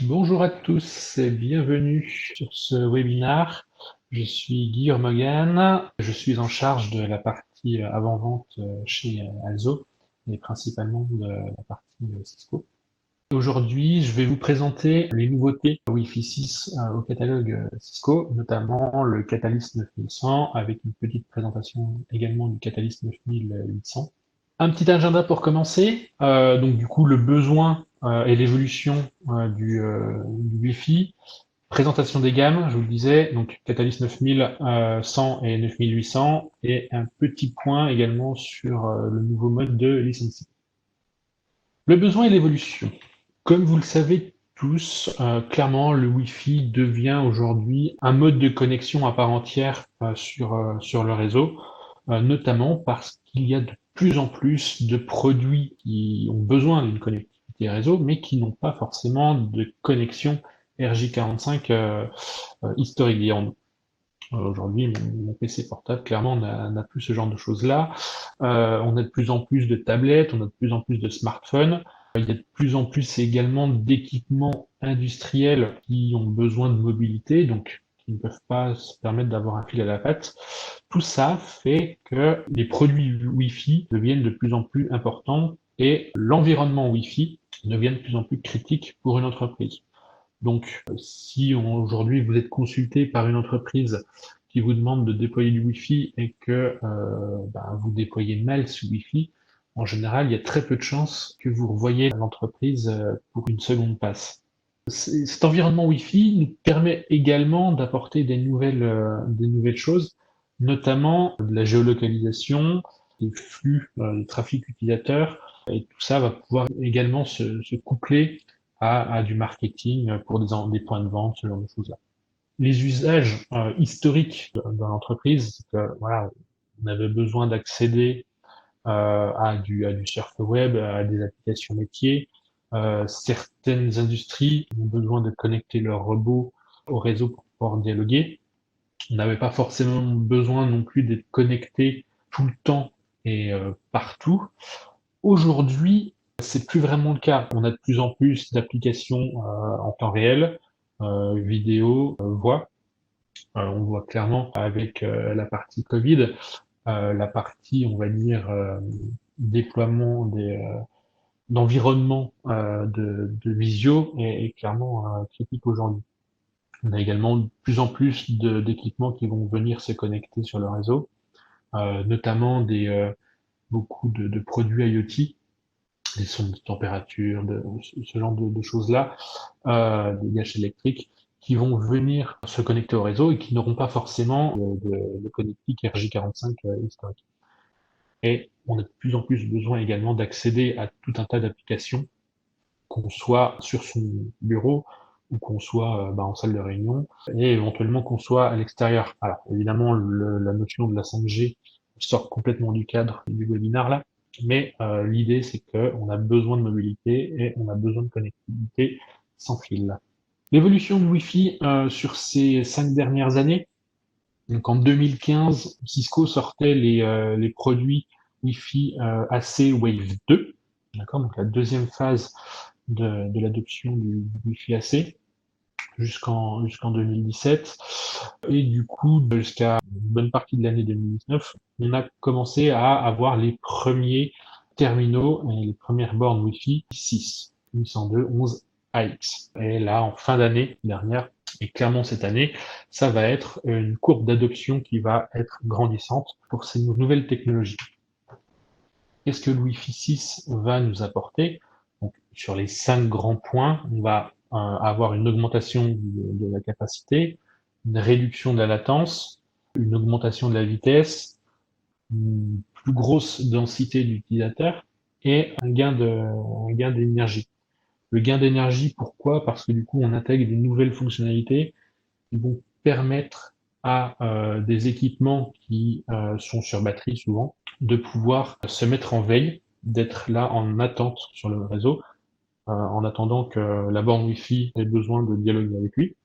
Bonjour à tous et bienvenue sur ce webinaire. Je suis Guillaume Hogan, je suis en charge de la partie avant-vente chez Alzo et principalement de la partie Cisco. Aujourd'hui, je vais vous présenter les nouveautés Wi-Fi 6 au catalogue Cisco, notamment le Catalyst 9100 avec une petite présentation également du Catalyst 9800. Un petit agenda pour commencer. Donc du coup, le besoin et l'évolution du Wi-Fi. Présentation des gammes, je vous le disais, donc Catalyst 9100 et 9800, et un petit point également sur le nouveau mode de licensing. Le besoin et l'évolution. Comme vous le savez tous, clairement, le Wi-Fi devient aujourd'hui un mode de connexion à part entière sur le réseau, notamment parce qu'il y a de plus en plus de produits qui ont besoin d'une connectivité réseau, mais qui n'ont pas forcément de connexion RJ45 historique. Aujourd'hui, mon PC portable, clairement, n'a plus ce genre de choses-là. On a de plus en plus de tablettes, on a de plus en plus de smartphones. Il y a de plus en plus également d'équipements industriels qui ont besoin de mobilité, donc qui ne peuvent pas se permettre d'avoir un fil à la patte. Tout ça fait que les produits Wi-Fi deviennent de plus en plus importants et l'environnement Wi-Fi devient de plus en plus critique pour une entreprise. Donc, si aujourd'hui vous êtes consulté par une entreprise qui vous demande de déployer du Wi-Fi et que vous déployez mal ce Wi-Fi, en général, il y a très peu de chances que vous revoyiez l'entreprise pour une seconde passe. Cet environnement Wi-Fi nous permet également d'apporter des nouvelles choses, notamment de la géolocalisation, des flux, du trafic utilisateur, et tout ça va pouvoir également se coupler à du marketing pour des points de vente, ce genre de choses-là. Les usages historiques dans l'entreprise, c'est que voilà, on avait besoin d'accéder à du surf web, à des applications métiers. Certaines industries ont besoin de connecter leurs robots au réseau pour pouvoir dialoguer. On n'avait pas forcément besoin non plus d'être connecté tout le temps et partout. Aujourd'hui, c'est plus vraiment le cas. On a de plus en plus d'applications en temps réel, vidéo, voix. On voit clairement avec la partie Covid, la partie, on va dire, déploiement d'environnement de visio est clairement critique aujourd'hui. On a également de plus en plus d'équipements qui vont venir se connecter sur le réseau, notamment beaucoup de produits IoT, des sons de température, ce genre de choses-là, des gâches électriques, qui vont venir se connecter au réseau et qui n'auront pas forcément de connectique RJ45 historique. Et on a de plus en plus besoin également d'accéder à tout un tas d'applications, qu'on soit sur son bureau ou qu'on soit en salle de réunion, et éventuellement qu'on soit à l'extérieur. Alors évidemment, la notion de la 5G sort complètement du cadre du webinaire là, mais l'idée c'est qu'on a besoin de mobilité et on a besoin de connectivité sans fil. L'évolution du Wi-Fi sur ces 5 dernières années, donc en 2015, Cisco sortait les produits Wi-Fi AC Wave 2, d'accord, donc la deuxième phase de l'adoption du Wi-Fi AC jusqu'en 2017. Et du coup, jusqu'à une bonne partie de l'année 2019, on a commencé à avoir les premiers terminaux et les premières bornes Wi-Fi 6, 802.11 AX. Et là, en fin d'année dernière, et clairement cette année, ça va être une courbe d'adoption qui va être grandissante pour ces nouvelles technologies. Qu'est-ce que le Wi-Fi 6 va nous apporter? Donc, sur les 5 grands points, on va avoir une augmentation de la capacité, une réduction de la latence, une augmentation de la vitesse, une plus grosse densité d'utilisateurs et un gain d'énergie. Le gain d'énergie, pourquoi? Parce que du coup, on intègre des nouvelles fonctionnalités qui vont permettre à des équipements qui sont sur batterie souvent de pouvoir se mettre en veille, d'être là en attente sur le réseau, en attendant que la borne Wi-Fi ait besoin de dialoguer avec lui.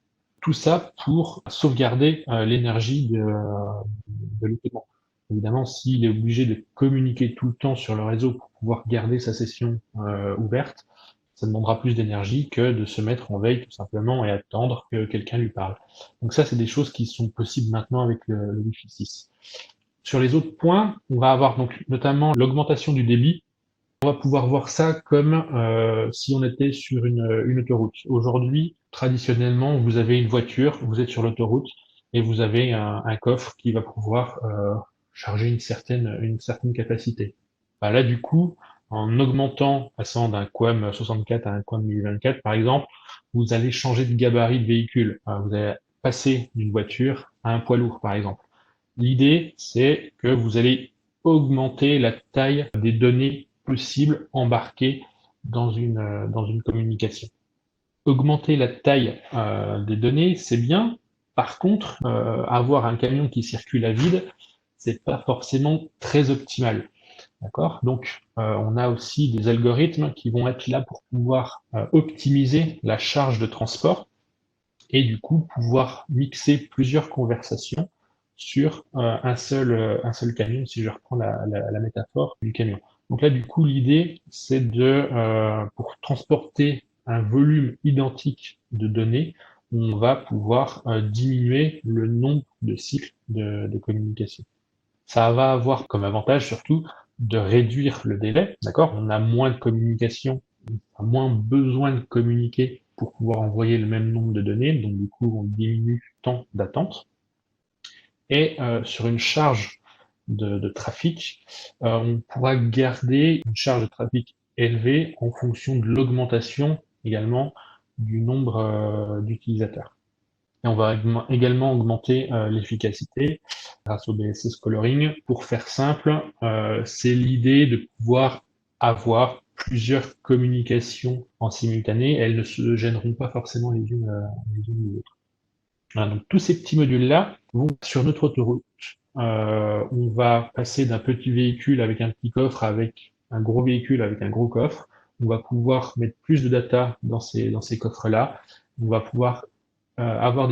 Tout ça pour sauvegarder l'énergie de l'équipement. Évidemment, s'il est obligé de communiquer tout le temps sur le réseau pour pouvoir garder sa session ouverte, Ça demandera plus d'énergie que de se mettre en veille tout simplement et attendre que quelqu'un lui parle. Donc ça, c'est des choses qui sont possibles maintenant avec le Wi-Fi 6. Sur les autres points, on va avoir donc notamment l'augmentation du débit. On va pouvoir voir ça comme si on était sur une autoroute. Aujourd'hui, traditionnellement, vous avez une voiture, vous êtes sur l'autoroute et vous avez un coffre qui va pouvoir charger une certaine capacité. Bah là, du coup, en augmentant, passant d'un QAM 64 à un QAM 1024, par exemple, vous allez changer de gabarit de véhicule. Vous allez passer d'une voiture à un poids lourd, par exemple. L'idée, c'est que vous allez augmenter la taille des données possibles embarquées dans une communication. Augmenter la taille des données, c'est bien. Par contre, avoir un camion qui circule à vide, c'est pas forcément très optimal. D'accord? Donc, on a aussi des algorithmes qui vont être là pour pouvoir optimiser la charge de transport et du coup pouvoir mixer plusieurs conversations sur un seul camion, si je reprends la métaphore du camion. Donc là, du coup, l'idée, c'est pour transporter un volume identique de données, on va pouvoir diminuer le nombre de cycles de communication. Ça va avoir comme avantage surtout de réduire le délai, d'accord? On a moins de communication, on a moins besoin de communiquer pour pouvoir envoyer le même nombre de données, donc du coup on diminue le temps d'attente. Et sur une charge de trafic, on pourra garder une charge de trafic élevée en fonction de l'augmentation également du nombre d'utilisateurs. Et on va également augmenter l'efficacité grâce au BSS Coloring. Pour faire simple, c'est l'idée de pouvoir avoir plusieurs communications en simultané. Elles ne se gêneront pas forcément les unes les autres. Voilà, donc tous ces petits modules-là vont sur notre autoroute. On va passer d'un petit véhicule avec un petit coffre avec un gros véhicule avec un gros coffre. On va pouvoir mettre plus de data dans ces coffres-là. On va pouvoir avoir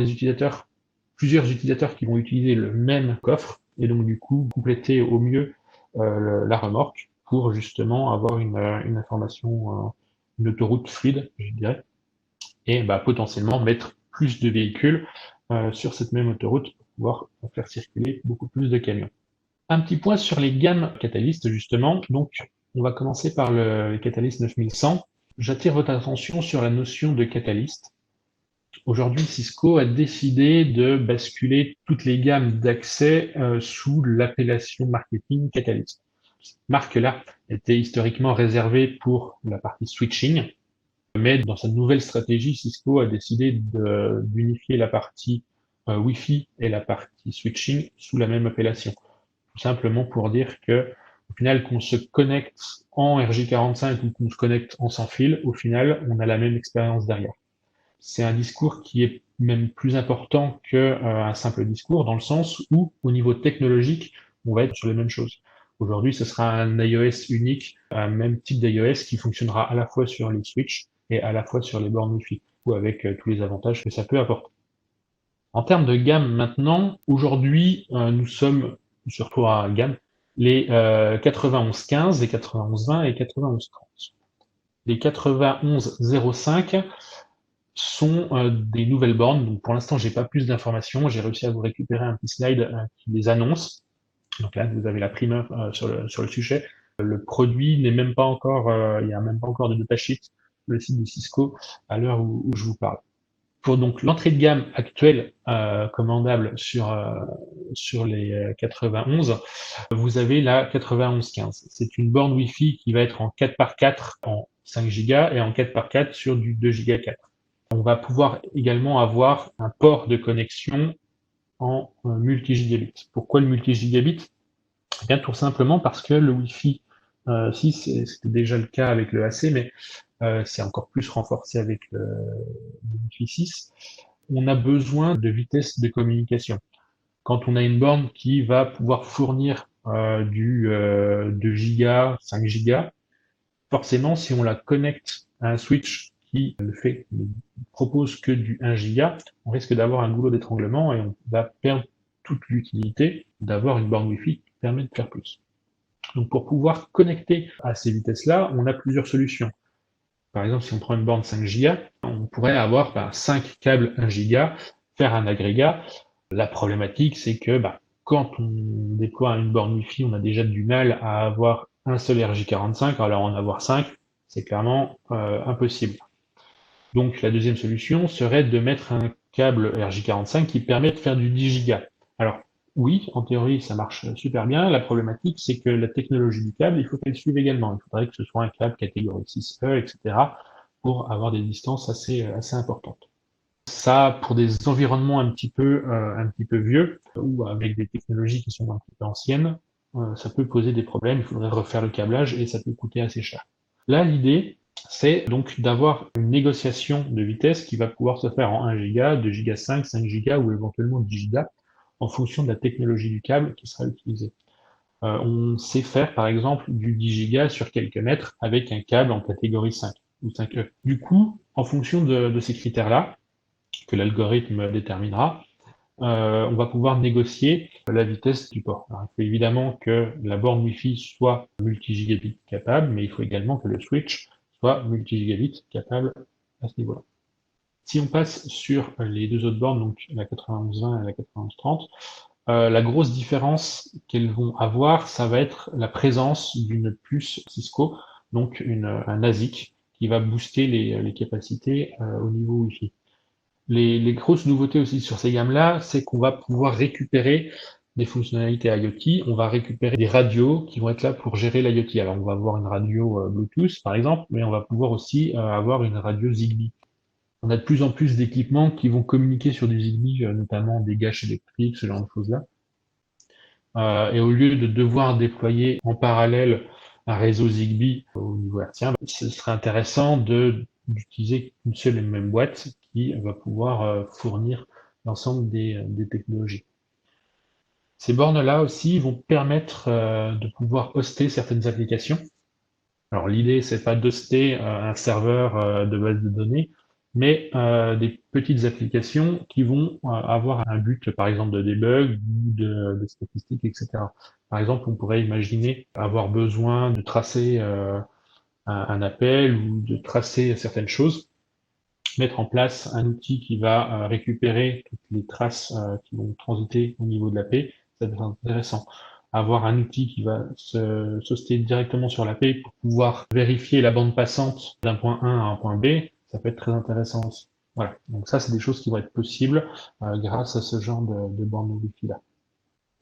plusieurs utilisateurs qui vont utiliser le même coffre et donc du coup compléter au mieux la remorque pour justement avoir une information, une autoroute fluide, je dirais, et bah, potentiellement mettre plus de véhicules sur cette même autoroute pour pouvoir faire circuler beaucoup plus de camions. Un petit point sur les gammes catalystes justement. Donc on va commencer par le Catalyst 9100. J'attire votre attention sur la notion de catalyste. Aujourd'hui, Cisco a décidé de basculer toutes les gammes d'accès sous l'appellation marketing Catalyst. Cette marque-là était historiquement réservée pour la partie switching, mais dans sa nouvelle stratégie, Cisco a décidé d'unifier la partie Wi-Fi et la partie switching sous la même appellation. Tout simplement pour dire que, au final, qu'on se connecte en RJ45 ou qu'on se connecte en sans fil, au final, on a la même expérience derrière. C'est un discours qui est même plus important qu'un simple discours, dans le sens où, au niveau technologique, on va être sur les mêmes choses. Aujourd'hui, ce sera un iOS unique, un même type d'iOS qui fonctionnera à la fois sur les switches et à la fois sur les bornes Wi-Fi, ou avec tous les avantages que ça peut apporter. En termes de gamme maintenant, aujourd'hui, nous sommes surtout à gamme, les 9115, les 9120 et 9130. Les 9105 sont des nouvelles bornes. Donc pour l'instant, j'ai pas plus d'informations. J'ai réussi à vous récupérer un petit slide qui les annonce. Donc là, vous avez la primeur sur le sujet. Le produit n'est même pas encore, il n'y a même pas encore de datasheet sur le site de Cisco à l'heure où je vous parle. Pour donc l'entrée de gamme actuelle commandable sur les 91, vous avez la 9115. C'est une borne Wi-Fi qui va être en 4x4 en 5 Go et en 4x4 sur du 2 Go 4. On va pouvoir également avoir un port de connexion en multi-gigabit. Pourquoi le multi-gigabit? Eh bien, tout simplement parce que le Wi-Fi 6, c'était déjà le cas avec le AC, mais c'est encore plus renforcé avec le Wi-Fi 6. On a besoin de vitesse de communication. Quand on a une borne qui va pouvoir fournir du 2 Go, 5 Go, forcément, si on la connecte à un switch qui ne propose que du 1 Go, on risque d'avoir un goulot d'étranglement et on va perdre toute l'utilité d'avoir une borne Wi-Fi qui permet de faire plus. Donc pour pouvoir connecter à ces vitesses-là, on a plusieurs solutions. Par exemple, si on prend une borne 5 Go, on pourrait avoir 5 câbles 1 Go, faire un agrégat. La problématique, c'est que quand on déploie une borne Wi-Fi, on a déjà du mal à avoir un seul RJ45, alors en avoir 5, c'est clairement impossible. Donc la deuxième solution serait de mettre un câble RJ45 qui permet de faire du 10 Go. Alors oui, en théorie, ça marche super bien. La problématique, c'est que la technologie du câble, il faut qu'elle suive également. Il faudrait que ce soit un câble catégorie 6E, etc., pour avoir des distances assez importantes. Ça, pour des environnements un petit peu vieux, ou avec des technologies qui sont un petit peu anciennes, ça peut poser des problèmes. Il faudrait refaire le câblage et ça peut coûter assez cher. Là, l'idée, c'est donc d'avoir une négociation de vitesse qui va pouvoir se faire en 1 giga, 2 giga 5 giga ou éventuellement 10 giga en fonction de la technologie du câble qui sera utilisée. On sait faire par exemple du 10 giga sur quelques mètres avec un câble en catégorie 5 ou 5E. Du coup, en fonction de ces critères-là, que l'algorithme déterminera, on va pouvoir négocier la vitesse du port. Alors, il faut évidemment que la borne Wi-Fi soit multi-gigabit capable, mais il faut également que le switch soit multi-gigabit capable à ce niveau-là. Si on passe sur les deux autres bornes, donc la 9120 et la 9130, la grosse différence qu'elles vont avoir, ça va être la présence d'une puce Cisco, donc un ASIC, qui va booster les capacités au niveau Wi-Fi. Les grosses nouveautés aussi sur ces gammes-là, c'est qu'on va pouvoir récupérer des fonctionnalités IoT, on va récupérer des radios qui vont être là pour gérer l'IoT. Alors on va avoir une radio Bluetooth par exemple, mais on va pouvoir aussi avoir une radio Zigbee. On a de plus en plus d'équipements qui vont communiquer sur du Zigbee, notamment des gâches électriques, ce genre de choses-là. Et au lieu de devoir déployer en parallèle un réseau Zigbee au niveau hertzien, ce serait intéressant d'utiliser une seule et même boîte qui va pouvoir fournir l'ensemble des technologies. Ces bornes-là aussi vont permettre de pouvoir hoster certaines applications. Alors l'idée, c'est pas d'hoster un serveur de base de données, mais des petites applications qui vont avoir un but, par exemple, de debug ou de statistiques, etc. Par exemple, on pourrait imaginer avoir besoin de tracer un appel ou de tracer certaines choses, mettre en place un outil qui va récupérer toutes les traces qui vont transiter au niveau de l'AP, ça devient intéressant. Avoir un outil qui va s'hoster directement sur l'AP pour pouvoir vérifier la bande passante d'un point A à un point B, ça peut être très intéressant aussi. Voilà, donc ça c'est des choses qui vont être possibles grâce à ce genre de borne Wi-Fi là.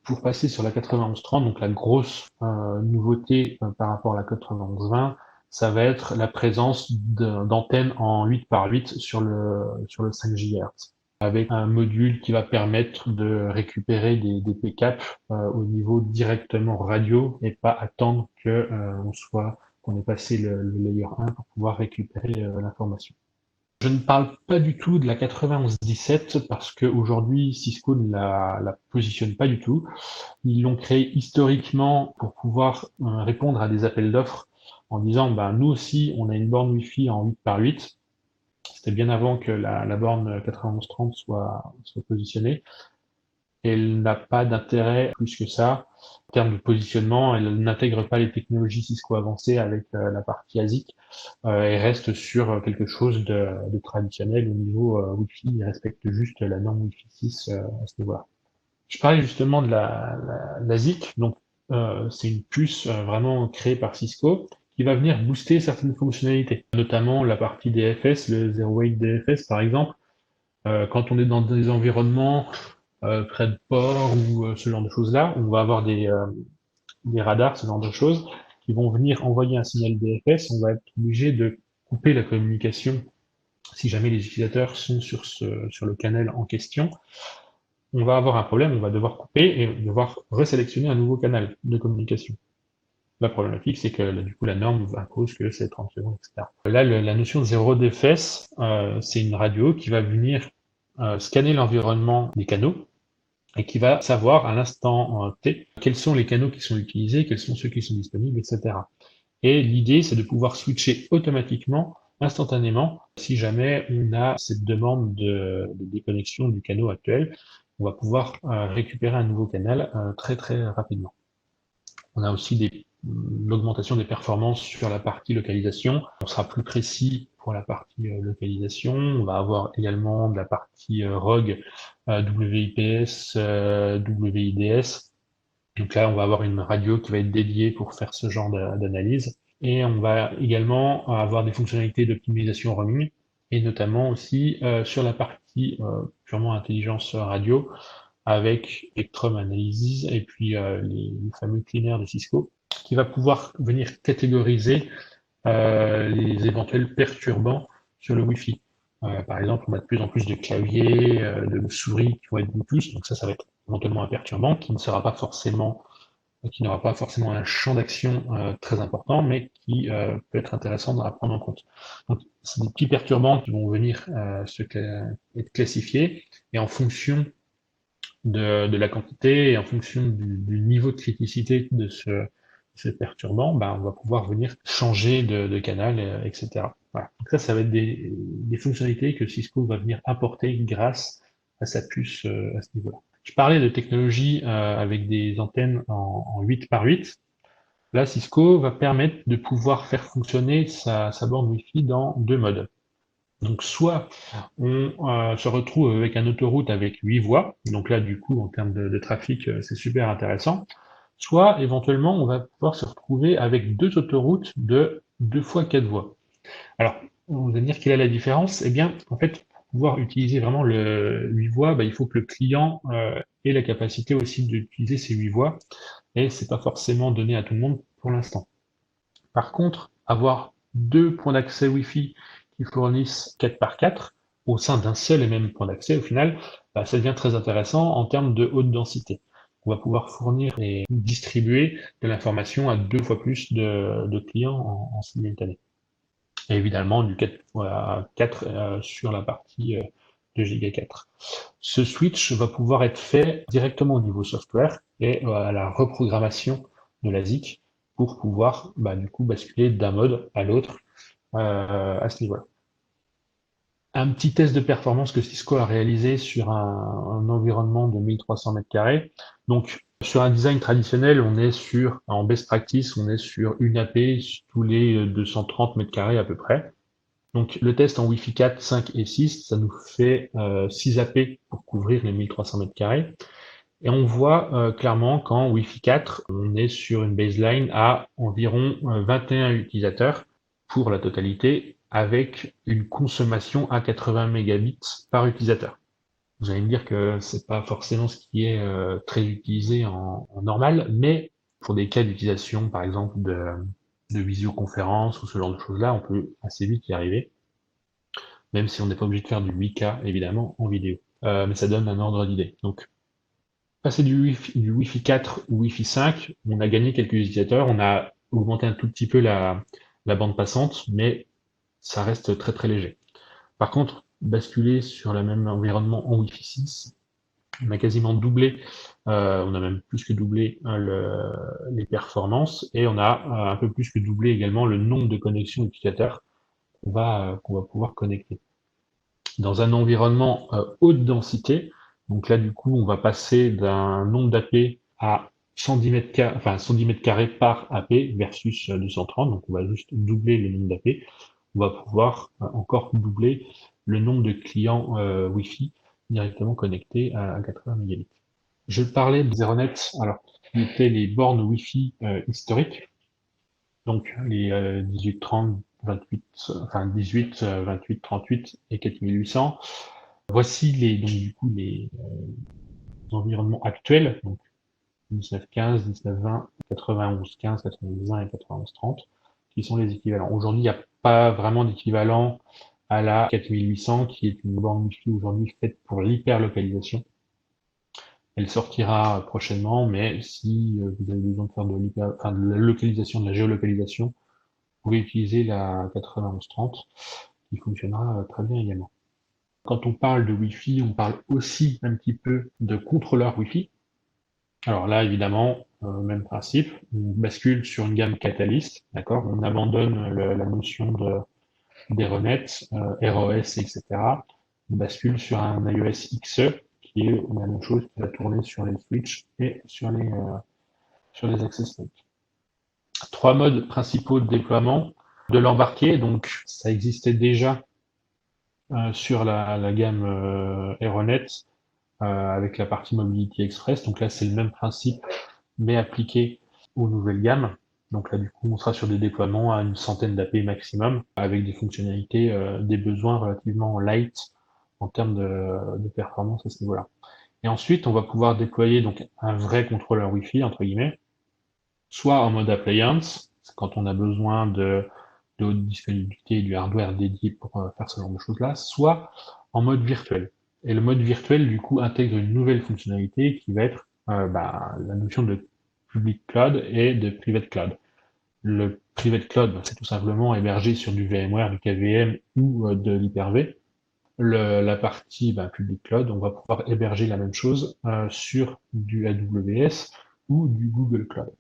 Pour passer sur la 9130, donc la grosse nouveauté par rapport à la 9120, ça va être la présence d'antennes en 8 par 8 sur le 5 GHz, avec un module qui va permettre de récupérer des PCAP au niveau directement radio et pas attendre que qu'on ait passé le layer 1 pour pouvoir récupérer l'information. Je ne parle pas du tout de la 9117 parce qu'aujourd'hui Cisco ne la positionne pas du tout. Ils l'ont créé historiquement pour pouvoir répondre à des appels d'offres en disant nous aussi on a une borne Wi-Fi en 8 par 8. C'était bien avant que la borne 9130 soit positionnée. Elle n'a pas d'intérêt plus que ça. En termes de positionnement, elle n'intègre pas les technologies Cisco avancées avec la partie ASIC. Elle reste sur quelque chose de traditionnel au niveau Wi-Fi. Il respecte juste la norme Wi-Fi 6 à ce niveau-là. Je parlais justement de la ZIC, donc c'est une puce vraiment créée par Cisco qui va venir booster certaines fonctionnalités, notamment la partie DFS, le Zero Weight DFS par exemple. Quand on est dans des environnements près de ports ou ce genre de choses-là, on va avoir des radars, ce genre de choses, qui vont venir envoyer un signal DFS. On va être obligé de couper la communication si jamais les utilisateurs sont sur le canal en question. On va avoir un problème, on va devoir couper et devoir resélectionner un nouveau canal de communication. La problématique, c'est que du coup, la norme impose que c'est 30 secondes, etc. Là, la notion de zéro DFS, c'est une radio qui va venir scanner l'environnement des canaux et qui va savoir à l'instant T quels sont les canaux qui sont utilisés, quels sont ceux qui sont disponibles, etc. Et l'idée, c'est de pouvoir switcher automatiquement, instantanément, si jamais on a cette demande de déconnexion du canal actuel, on va pouvoir récupérer un nouveau canal très très rapidement. On a aussi des l'augmentation des performances sur la partie localisation. On sera plus précis pour la partie localisation. On va avoir également de la partie ROG, WIPS, WIDS. Donc là, on va avoir une radio qui va être dédiée pour faire ce genre d'analyse. Et on va également avoir des fonctionnalités d'optimisation roaming, et notamment aussi sur la partie purement intelligence radio, avec Spectrum Analysis et puis les fameux cleaners de Cisco, qui va pouvoir venir catégoriser les éventuels perturbants sur le Wi-Fi. Par exemple, on a de plus en plus de claviers, de souris qui vont être Bluetooth, donc ça va être éventuellement un perturbant qui ne sera pas forcément, qui n'aura pas forcément un champ d'action très important, mais qui peut être intéressant à prendre en compte. Donc, c'est des petits perturbants qui vont venir être classifiés, et en fonction de la quantité et en fonction du niveau de criticité de ce perturbant, ben, on va pouvoir venir changer de canal, etc. Voilà. Donc ça va être des fonctionnalités que Cisco va venir apporter grâce à sa puce à ce niveau-là. Je parlais de technologie avec des antennes en 8 par 8. Là, Cisco va permettre de pouvoir faire fonctionner sa borne Wi-Fi dans deux modes. Donc soit on se retrouve avec une autoroute avec 8 voies, donc là du coup en termes de trafic c'est super intéressant, soit éventuellement on va pouvoir se retrouver avec deux autoroutes de 2 fois 4 voies. Alors on va dire quelle est la différence? Eh bien en fait pour pouvoir utiliser vraiment le 8 voies, il faut que le client ait la capacité aussi d'utiliser ces 8 voies, et c'est pas forcément donné à tout le monde pour l'instant. Par contre, avoir deux points d'accès Wi-Fi qui fournissent 4 par 4 au sein d'un seul et même point d'accès, au final, ça devient très intéressant en termes de haute densité. On va pouvoir fournir et distribuer de l'information à 2 fois plus de clients en simultané. Et évidemment, du 4 à 4 sur la partie de Giga 4. Ce switch va pouvoir être fait directement au niveau software et à la reprogrammation de la ZIC pour pouvoir du coup basculer d'un mode à l'autre à ce niveau-là. Un petit test de performance que Cisco a réalisé sur un environnement de 1300 m². Donc, sur un design traditionnel, on est en best practice, on est sur une AP tous les 230 m² à peu près. Donc, le test en Wi-Fi 4, 5 et 6, ça nous fait 6 AP pour couvrir les 1300 m². Et on voit clairement qu'en Wi-Fi 4, on est sur une baseline à environ 21 utilisateurs pour la totalité, avec une consommation à 80 mégabits par utilisateur. Vous allez me dire que c'est pas forcément ce qui est très utilisé en normal, mais pour des cas d'utilisation, par exemple de visioconférence ou ce genre de choses-là, on peut assez vite y arriver, même si on n'est pas obligé de faire du 8K évidemment en vidéo. Mais ça donne un ordre d'idée. Donc passer du Wi-Fi 4 au Wi-Fi 5, on a gagné quelques utilisateurs, on a augmenté un tout petit peu la bande passante, mais ça reste très très léger. Par contre, basculer sur le même environnement en Wi-Fi 6, on a quasiment doublé, on a même plus que doublé les performances, et on a un peu plus que doublé également le nombre de connexions utilisateurs qu'on va pouvoir connecter. Dans un environnement haute densité, donc là du coup on va passer d'un nombre d'AP à 110 mètres carrés, enfin 110 mètres carrés par AP versus 230, donc on va juste doubler le nombre d'AP. On va pouvoir encore doubler le nombre de clients Wi-Fi directement connectés à 80 mégabits. Je parlais de ZeroNet, alors qui étaient les bornes Wi-Fi historiques, donc les 18, 30, 28, enfin 18, 28, 38 et 4800. Voici donc du coup les environnements actuels, donc 1915, 1920, 9115, 9120 et 9130, qui sont les équivalents. Aujourd'hui, il n'y a pas vraiment d'équivalent à la 4800, qui est une borne Wi-Fi aujourd'hui faite pour l'hyperlocalisation. Elle sortira prochainement, mais si vous avez besoin de faire de la localisation, de la géolocalisation, vous pouvez utiliser la 9130, qui fonctionnera très bien également. Quand on parle de Wi-Fi, on parle aussi un petit peu de contrôleur Wi-Fi. Alors là, évidemment, même principe, on bascule sur une gamme Catalyst, d'accord? On abandonne la notion d'Eronet, ROS, etc. On bascule sur un iOS XE, qui est la même chose, qui va tourner sur les switches et sur les access points. trois modes principaux de déploiement de l'embarqué. Donc, ça existait déjà sur la gamme Aeronet avec la partie Mobility Express. Donc là, c'est le même principe, mais appliqué aux nouvelles gammes. Donc là, du coup, on sera sur des déploiements à une centaine d'AP maximum, avec des fonctionnalités, des besoins relativement light en termes de performance à ce niveau-là. Et ensuite, on va pouvoir déployer donc un vrai contrôleur Wi-Fi, entre guillemets, soit en mode appliance, quand on a besoin de haute disponibilité et du hardware dédié pour faire ce genre de choses-là, soit en mode virtuel. Et le mode virtuel, du coup, intègre une nouvelle fonctionnalité qui va être la notion de public cloud et de private cloud. Le private cloud, c'est tout simplement hébergé sur du VMware, du KVM ou de l'Hyper-V. La partie public cloud, on va pouvoir héberger la même chose sur du AWS ou du Google Cloud.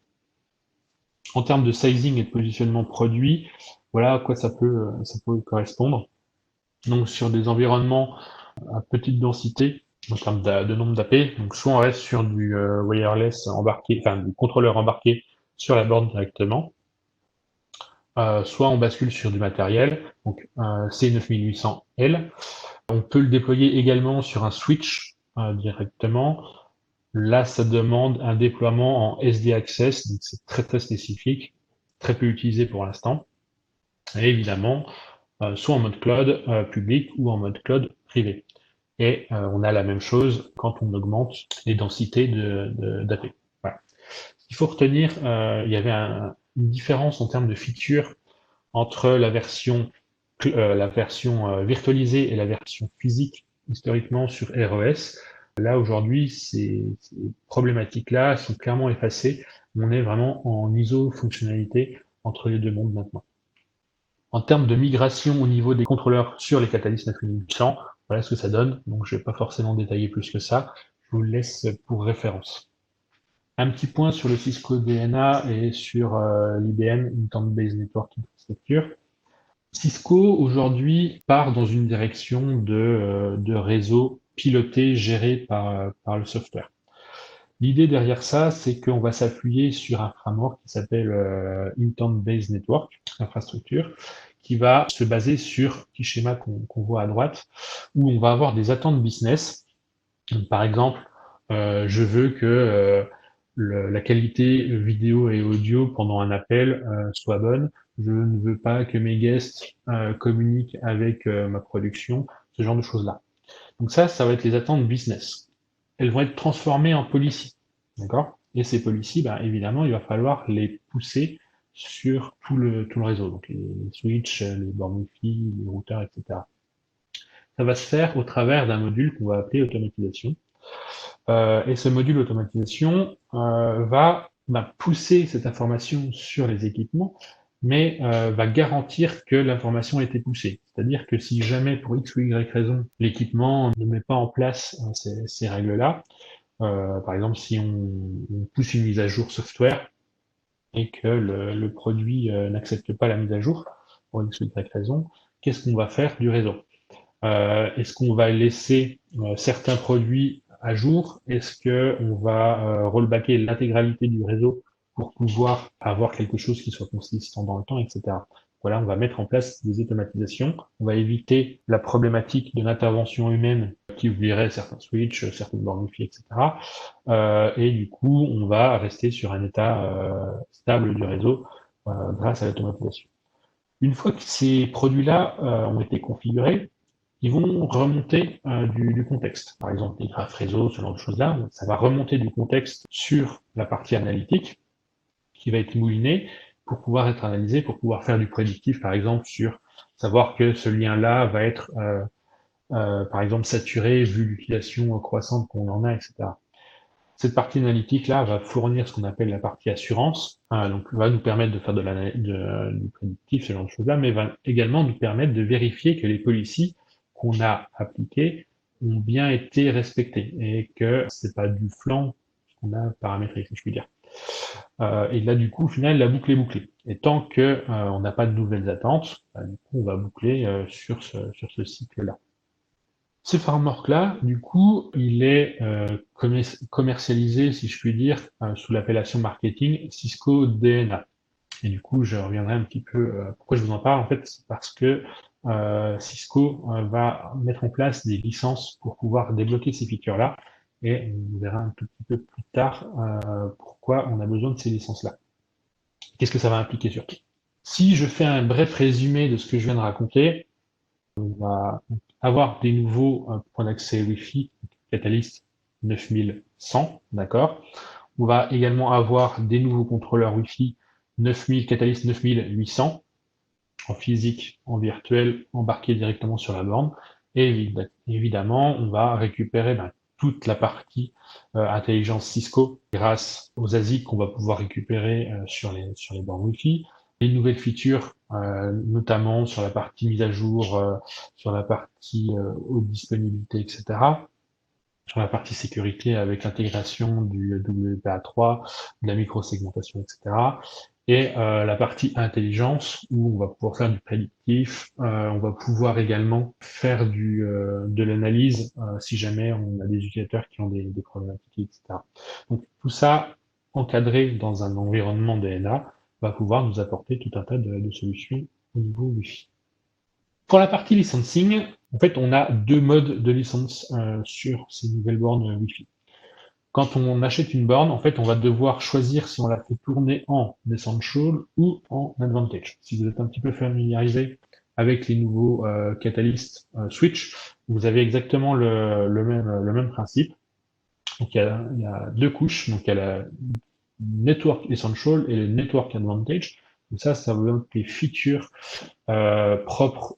En termes de sizing et de positionnement produit, voilà à quoi ça peut correspondre. Donc sur des environnements à petite densité en termes de nombre d'AP, donc soit on reste sur du wireless embarqué, enfin du contrôleur embarqué sur la borne directement, soit on bascule sur du matériel, donc C9800L. On peut le déployer également sur un switch directement. Là, ça demande un déploiement en SD Access, donc c'est très très spécifique, très peu utilisé pour l'instant. Et évidemment, soit en mode cloud public ou en mode cloud privé. Et on a la même chose quand on augmente les densités d'AP. Voilà. Il faut retenir, il y avait une différence en termes de features entre la version virtualisée et la version physique historiquement sur RES. Là, aujourd'hui, ces problématiques-là sont clairement effacées. On est vraiment en ISO fonctionnalité entre les deux mondes maintenant. En termes de migration au niveau des contrôleurs sur les Catalyst 9800, voilà ce que ça donne. Donc, je ne vais pas forcément détailler plus que ça. Je vous le laisse pour référence. Un petit point sur le Cisco DNA et sur l'IBM, Intent-Based Network Infrastructure. Cisco, aujourd'hui, part dans une direction de réseau piloté, géré par le software. L'idée derrière ça, c'est qu'on va s'appuyer sur un framework qui s'appelle Intent-Based Network Infrastructure, qui va se baser sur un petit schéma qu'on voit à droite, où on va avoir des attentes business. Donc, par exemple, je veux que la qualité vidéo et audio pendant un appel soit bonne. Je ne veux pas que mes guests communiquent avec ma production, ce genre de choses-là. Donc ça va être les attentes business. Elles vont être transformées en policy, d'accord? Et ces policies, évidemment, il va falloir les pousser sur tout le réseau, donc les switches, les bornes Wi-Fi, les routeurs, etc. Ça va se faire au travers d'un module qu'on va appeler automatisation. Et ce module automatisation va pousser cette information sur les équipements, mais va garantir que l'information a été poussée. C'est-à-dire que si jamais, pour X ou Y raison, l'équipement ne met pas en place ces règles-là, par exemple, si on pousse une mise à jour software et que le produit n'accepte pas la mise à jour, pour X ou Y raison, qu'est-ce qu'on va faire du réseau? Est-ce qu'on va laisser certains produits à jour? Est-ce qu'on va rollbacker l'intégralité du réseau pour pouvoir avoir quelque chose qui soit consistant dans le temps, etc. Voilà, on va mettre en place des automatisations. On va éviter la problématique de l'intervention humaine qui oublierait certains switches, certaines bornes Wi-Fi, etc. Et du coup, on va rester sur un état stable du réseau grâce à l'automatisation. Une fois que ces produits-là ont été configurés, ils vont remonter du contexte. Par exemple, les graphes réseau, ce genre de choses-là, ça va remonter du contexte sur la partie analytique qui va être moulinée pour pouvoir être analysé, pour pouvoir faire du prédictif, par exemple, sur savoir que ce lien-là va être, par exemple, saturé vu l'utilisation croissante qu'on en a, etc. Cette partie analytique-là va fournir ce qu'on appelle la partie assurance, donc va nous permettre de faire du prédictif, ce genre de choses-là, mais va également nous permettre de vérifier que les policies qu'on a appliquées ont bien été respectées et que c'est pas du flanc qu'on a paramétré, si je puis dire. Et là, du coup, au final, la boucle est bouclée. Et tant que on n'a pas de nouvelles attentes, du coup, on va boucler sur ce cycle-là. Ce framework-là, du coup, il est commercialisé, si je puis dire, sous l'appellation marketing Cisco DNA. Et du coup, je reviendrai un petit peu. Pourquoi je vous en parle? En fait, c'est parce que Cisco va mettre en place des licences pour pouvoir débloquer ces features-là. Et on verra un tout petit peu plus tard pourquoi on a besoin de ces licences-là. Qu'est-ce que ça va impliquer surtout? Si je fais un bref résumé de ce que je viens de raconter, on va avoir des nouveaux points d'accès Wi-Fi, Catalyst 9100, d'accord? On va également avoir des nouveaux contrôleurs Wi-Fi 9000, Catalyst 9800, en physique, en virtuel, embarqués directement sur la borne. Et évidemment, on va récupérer toute la partie intelligence Cisco grâce aux ASIC qu'on va pouvoir récupérer sur les bornes Wi-Fi. Les nouvelles features, notamment sur la partie mise à jour, sur la partie haute disponibilité, etc. Sur la partie sécurité avec l'intégration du WPA3, de la microsegmentation, etc. Et la partie intelligence où on va pouvoir faire du prédictif, on va pouvoir également faire de l'analyse si jamais on a des utilisateurs qui ont des problématiques, etc. Donc tout ça encadré dans un environnement DNA va pouvoir nous apporter tout un tas de solutions au niveau Wi-Fi. Pour la partie licensing, en fait, on a deux modes de licence sur ces nouvelles bornes Wi-Fi. Quand on achète une borne, en fait, on va devoir choisir si on la fait tourner en Essential ou en Advantage. Si vous êtes un petit peu familiarisé avec les nouveaux Catalyst Switch, vous avez exactement le même principe. Donc il y a deux couches, donc il y a la Network Essential et le Network Advantage. Donc ça vous donne des features propres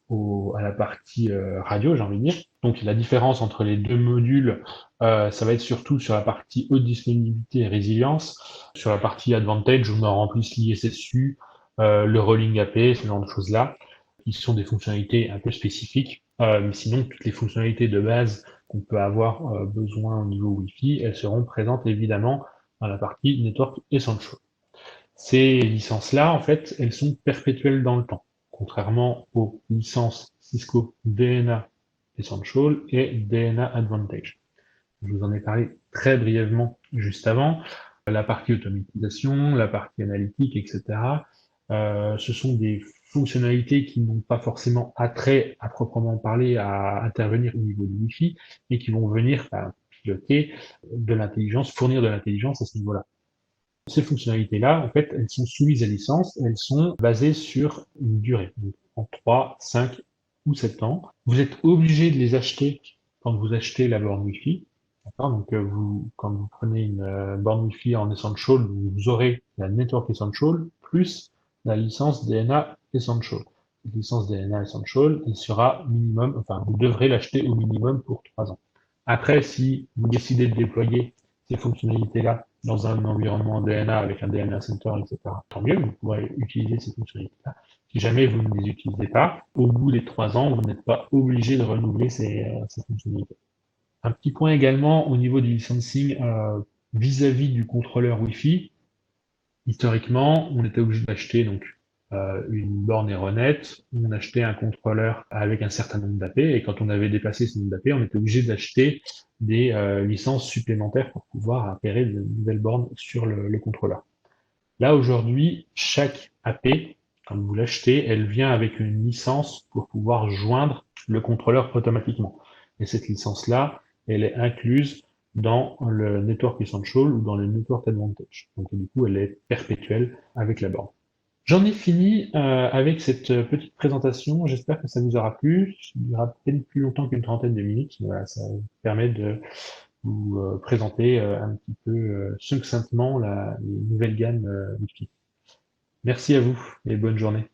à la partie radio, j'ai envie de dire. Donc la différence entre les deux modules, ça va être surtout sur la partie haute disponibilité et résilience. Sur la partie Advantage, on en remplisse l'ISSU, le rolling AP, ce genre de choses-là, qui sont des fonctionnalités un peu spécifiques. Mais sinon, toutes les fonctionnalités de base qu'on peut avoir besoin au niveau Wi-Fi, elles seront présentes évidemment dans la partie Network Essential. Ces licences-là, en fait, elles sont perpétuelles dans le temps, contrairement aux licences Cisco DNA Essential et DNA Advantage. Je vous en ai parlé très brièvement juste avant. La partie automatisation, la partie analytique, etc. Ce sont des fonctionnalités qui n'ont pas forcément attrait à proprement parler à intervenir au niveau du Wi-Fi, mais qui vont venir piloter de l'intelligence, fournir de l'intelligence à ce niveau-là. Ces fonctionnalités-là, en fait, elles sont soumises à licence, elles sont basées sur une durée, donc en 3, 5 ou 7 ans. Vous êtes obligé de les acheter quand vous achetez la borne Wi-Fi. D'accord. Donc, quand vous prenez une borne Wi-Fi en Essential, vous aurez la Network Essential plus la licence DNA Essential. La licence DNA Essential, il sera minimum, enfin, vous devrez l'acheter au minimum pour 3 ans. Après, si vous décidez de déployer ces fonctionnalités-là dans un environnement DNA avec un DNA Center, etc., tant mieux, vous pourrez utiliser ces fonctionnalités-là. Si jamais vous ne les utilisez pas, au bout des 3 ans, vous n'êtes pas obligé de renouveler ces fonctionnalités. Un petit point également au niveau du licensing vis-à-vis du contrôleur Wi-Fi. Historiquement, on était obligé d'acheter donc une borne Aeronet, on achetait un contrôleur avec un certain nombre d'AP, et quand on avait dépassé ce nombre d'AP, on était obligé d'acheter des licences supplémentaires pour pouvoir appairer de nouvelles bornes sur le contrôleur. Là, aujourd'hui, chaque AP, quand vous l'achetez, elle vient avec une licence pour pouvoir joindre le contrôleur automatiquement. Et cette licence-là, elle est incluse dans le Network Essential ou dans le Network Advantage. Donc du coup, elle est perpétuelle avec la borne. J'en ai fini avec cette petite présentation. J'espère que ça vous aura plu. Ça durera à peine plus longtemps qu'une trentaine de minutes. Voilà, ça permet de vous présenter un petit peu succinctement les nouvelles gammes Wi-Fi. Merci à vous et bonne journée.